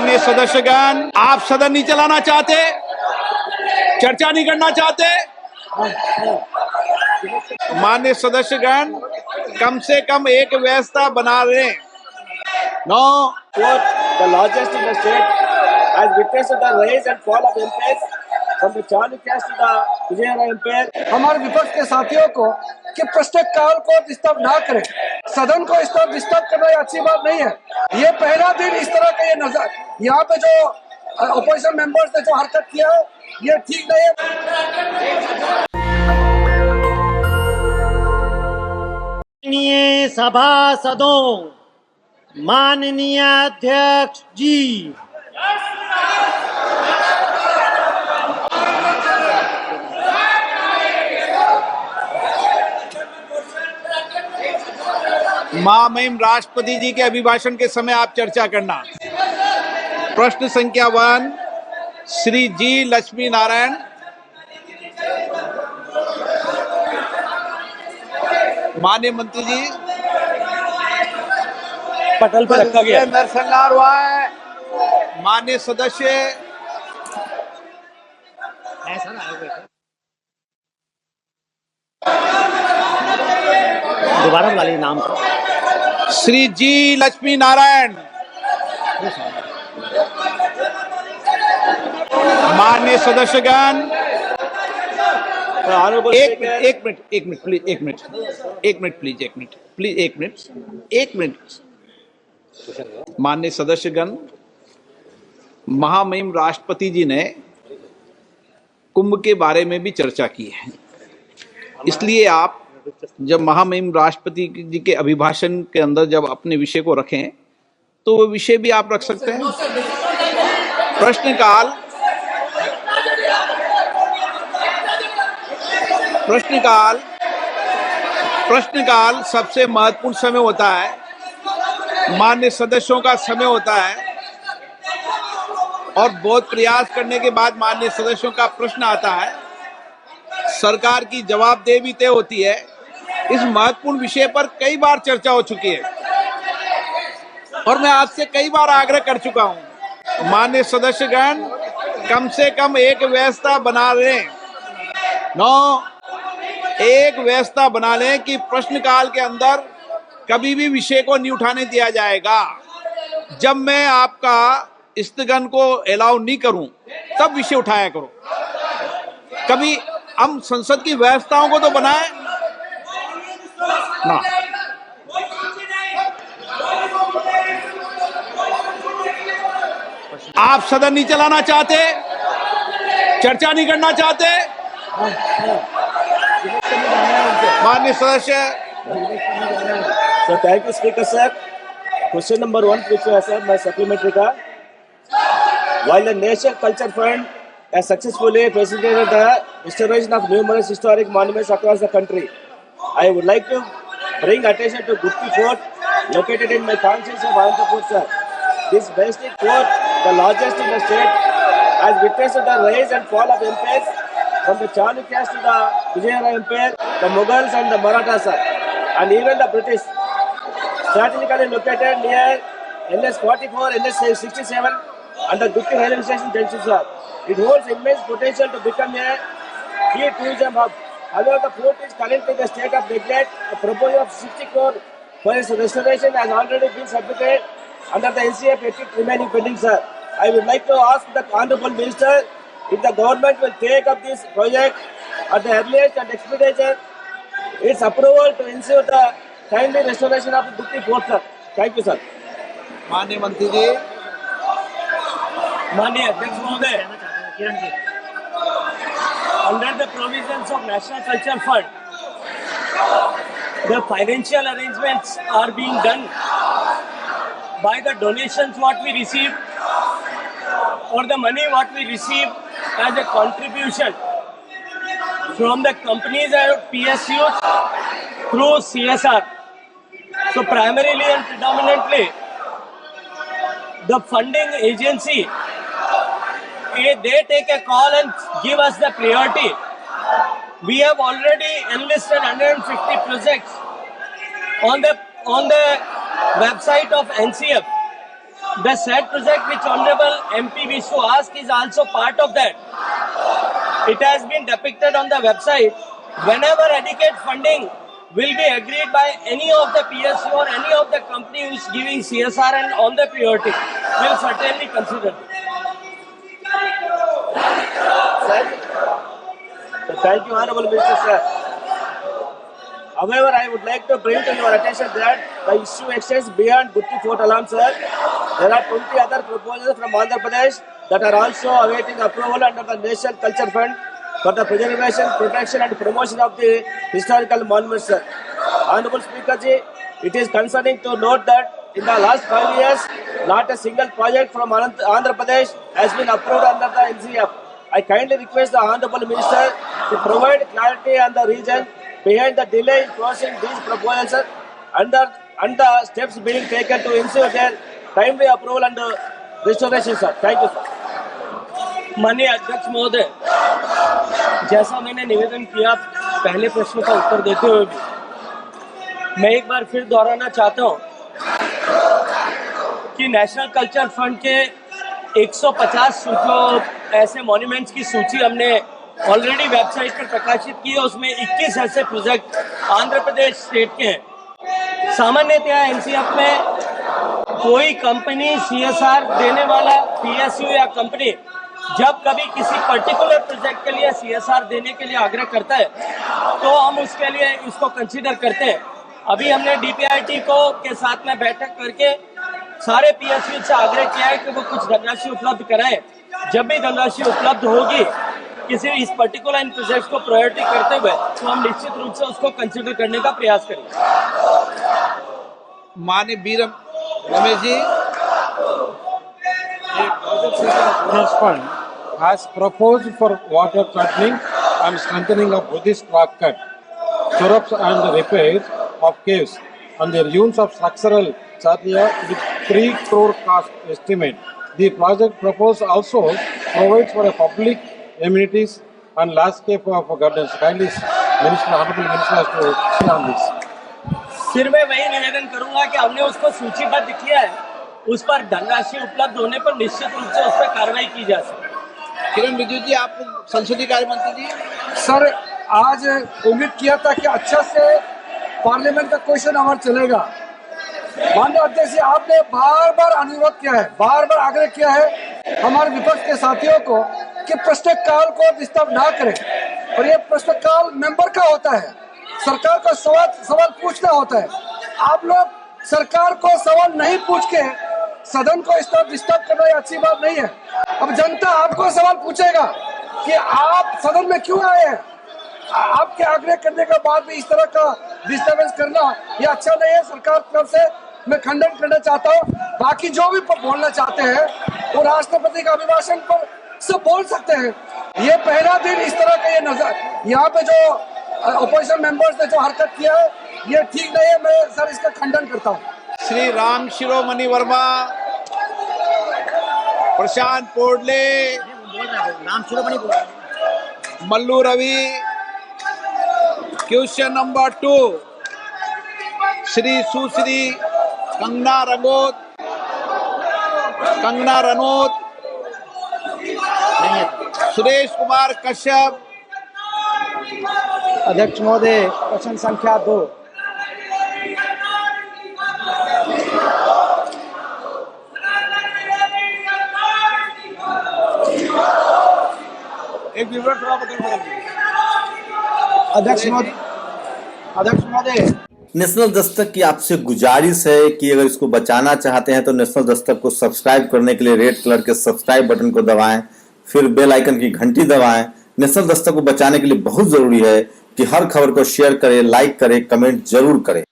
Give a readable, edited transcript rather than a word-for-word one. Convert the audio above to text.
माननीय सदस्यगण, आप सदन नहीं चलाना चाहते, चर्चा नहीं करना चाहते? माननीय सदस्यगण, कम से कम एक व्यवस्था बना लें। No, the largest in the state has witnessed the rise and fall of MPs from the Chalukyas to the Vijayanagar MP. हमारे विपक्ष के साथियों को कि प्रश्नकाल को डिस्टर्ब ना करें, सदन को इस तरह डिस्टर्ब करना अच्छी बात नहीं है। ये पहला दिन इस तरह का ये नजर यहाँ पे जो अपोजिशन मेंबर्स ने जो हरकत किया है ये ठीक नहीं है। माननीय सभासदों, माननीय अध्यक्ष जी, महामहिम राष्ट्रपति जी के अभिभाषण के समय आप चर्चा करना। प्रश्न संख्या 1, श्री जी लक्ष्मी नारायण। माननीय मंत्री जी, पटल पर रखा गया नरसंहार हुआ है। माननीय सदस्य दोबारा बुला लीजिए नाम को। श्री जी लक्ष्मी नारायण। माननीय सदस्यगण, एक मिनट। माननीय सदस्यगण, महामहिम राष्ट्रपति जी ने कुंभ के बारे में भी चर्चा की है, इसलिए आप जब महामहिम राष्ट्रपति जी के अभिभाषण के अंदर जब अपने विषय को रखें तो वो विषय भी आप रख सकते हैं। प्रश्नकाल सबसे महत्वपूर्ण समय होता है, माननीय सदस्यों का समय होता है और बहुत प्रयास करने के बाद माननीय सदस्यों का प्रश्न आता है, सरकार की जवाबदेही भी तय होती है। इस महत्वपूर्ण विषय पर कई बार चर्चा हो चुकी है और मैं आपसे कई बार आग्रह कर चुका हूं, माननीय सदस्यगण, कम से कम एक व्यवस्था बना लें। एक व्यवस्था बना लें कि प्रश्नकाल के अंदर कभी भी विषय को नहीं उठाने दिया जाएगा। जब मैं आपका स्थगन को अलाउ नहीं करूं तब विषय उठाया करो। कभी हम संसद की व्यवस्थाओं को तो बनाएं ना। आप सदन नहीं चलाना चाहते, चर्चा नहीं करना चाहते? माननीय सदस्य। So thank you, Speaker sir. Question number 1, which was my supplementary ka. While the National Culture Fund has successfully facilitated the restoration of numerous historic monuments across the country, I would like to bring attention to Gupti Fort, located in my constituency of Anantapur, sir. This majestic fort, the largest in the state, has witnessed the rise and fall of empires from the Chalukyas to the Vijayanagar Empire, the Mughals and the Marathas, sir, and even the British. Strategically located near NS 44, NS 67, and the Gupti railway station junction, sir. It holds immense potential to become a key tourism hub. However, the fort is currently in the state of neglect. A proposal of 60 crore for its restoration has already been submitted under the NCA petition remaining pending, sir. I would like to ask the Honorable Minister if the government will take up this project at the earliest and expedite its approval to ensure the timely restoration of the Gupti Fort, sir. Thank you, sir. माननीय मंत्री जी। माननीय अध्यक्ष महोदय, under the provisions of National Culture Fund, the financial arrangements are being done by the donations what we receive or the money what we receive as a contribution from the companies and PSUs through CSR. So primarily and predominantly, the funding agency, they take a call and give us the priority. We have already enlisted 150 projects on the website of NCF. The said project which Honorable MP Vishnu asked is also part of that. It has been depicted on the website. Whenever adequate funding will be agreed by any of the PSU or any of the company who is giving CSR and on the priority, will certainly consider it. So thank you, Honorable Minister, sir. However, I would like to bring to your attention that the issue extends beyond Gutti Fort alarm, sir. There are 20 other proposals from Andhra Pradesh that are also awaiting approval under the National Culture Fund for the preservation, protection and promotion of the historical monuments, sir. Honorable Speaker ji, it is concerning to note that in the last 5 years, not a single project from Andhra Pradesh has been approved under the NCF. I kindly request the Honorable Minister to provide clarity on the reason behind the delay in closing these proposals, sir, and the steps being taken to ensure their timely approval and restoration, sir. Thank you, sir. माननीय अध्यक्ष महोदय, जैसा मैंने निवेदन किया पहले प्रश्न का उत्तर देते हुए भी, मैं एक बार फिर दोहराना चाहता हूं कि नेशनल कल्चर फंड के 150 जो ऐसे मॉन्यूमेंट्स की सूची हमने ऑलरेडी वेबसाइट पर प्रकाशित की है, उसमें 21 ऐसे प्रोजेक्ट आंध्र प्रदेश स्टेट के हैं। सामान्यतया एनसीएफ में कोई कंपनी सीएसआर देने वाला पीएसयू या कंपनी जब कभी किसी पर्टिकुलर प्रोजेक्ट के लिए सीएसआर देने के लिए आग्रह करता है तो हम उसके लिए इसको कंसीडर करते हैं। अभी हमने डीपीआईटी को के साथ में बैठक करके सारे पीएसयू से आग्रह किया है कि वो कुछ धनराशि उपलब्ध कराएं। जब भी धनराशि उपलब्ध होगी किसी इस पर्टिकुलर इन प्रोजेक्ट को प्रायोरिटी करते हुए तो हम निश्चित रूप से उसको कंसीडर करने का प्रयास करेंगे। माननीय B Ramesh ji, Bonus Fund has proposed for water channelling and strengthening of Buddhist rock cut, stirrups and repairs of caves, and their use of structural charya with 3 crore cost estimate. The project proposed also provides for a public amenities and landscape of gardens. Kindly, Minister, Honorable Minister, has to see on this. फिर मैं वही निवेदन करूंगा कि हमने उसको सूचीबद्ध किया है, उस पर धनराशि उपलब्ध होने पर निश्चित रूप से उस पर कार्रवाई की जा सकती है। किरण रिजिजू जी, आप संसदीय कार्य मंत्री जी। सर, आज उम्मीद किया था कि अच्छा से पार्लियामेंट का क्वेश्चन आवर चलेगा। माननीय अध्यक्ष जी, आपने बार बार अनुरोध किया है, बार बार आग्रह किया है हमारे विपक्ष के साथियों को कि प्रश्नकाल को डिस्टर्ब ना करें, और ये प्रश्नकाल मेंबर का होता है, सरकार को सवाल पूछना होता है। आप लोग सरकार को सवाल नहीं पूछ के सदन को इस तरह डिस्टर्ब करना ये अच्छी बात नहीं है। अब जनता आपको सवाल पूछेगा कि आप सदन में क्यों आए हैं। आपके आग्रह करने के बाद भी इस तरह का डिस्टर्बेंस करना ये अच्छा नहीं है। सरकार की तरफ से मैं खंडन करना चाहता हूँ। बाकी जो भी बोलना चाहते हैं वो राष्ट्रपति का अभिभाषण पर सब बोल सकते हैं। ये पहला दिन इस तरह का ये नजर यहाँ पे जो अपोजिशन मेंबर्स ने जो हरकत किया है ये ठीक नहीं है। मैं सर इसका खंडन करता हूँ। श्री राम शिरोमणि वर्मा, प्रशांत पोडले, नाम शिरोमणि बोल रहे हैं। मल्लू रवि। क्वेश्चन नंबर 2, श्री सुश्री कंगना रनौत, सुरेश कुमार कश्यप। अध्यक्ष महोदय, प्रश्न संख्या 2। एक विवरण थोड़ा बदल अध्यक्ष महोदय, नेशनल दस्तक की आपसे गुजारिश है कि अगर इसको बचाना चाहते हैं तो नेशनल दस्तक को सब्सक्राइब करने के लिए रेड कलर के सब्सक्राइब बटन को दबाएं, फिर बेल आइकन की घंटी दबाएं। नेशनल दस्तक को बचाने के लिए बहुत जरूरी है कि हर खबर को शेयर करें, लाइक करें, कमेंट जरूर करें।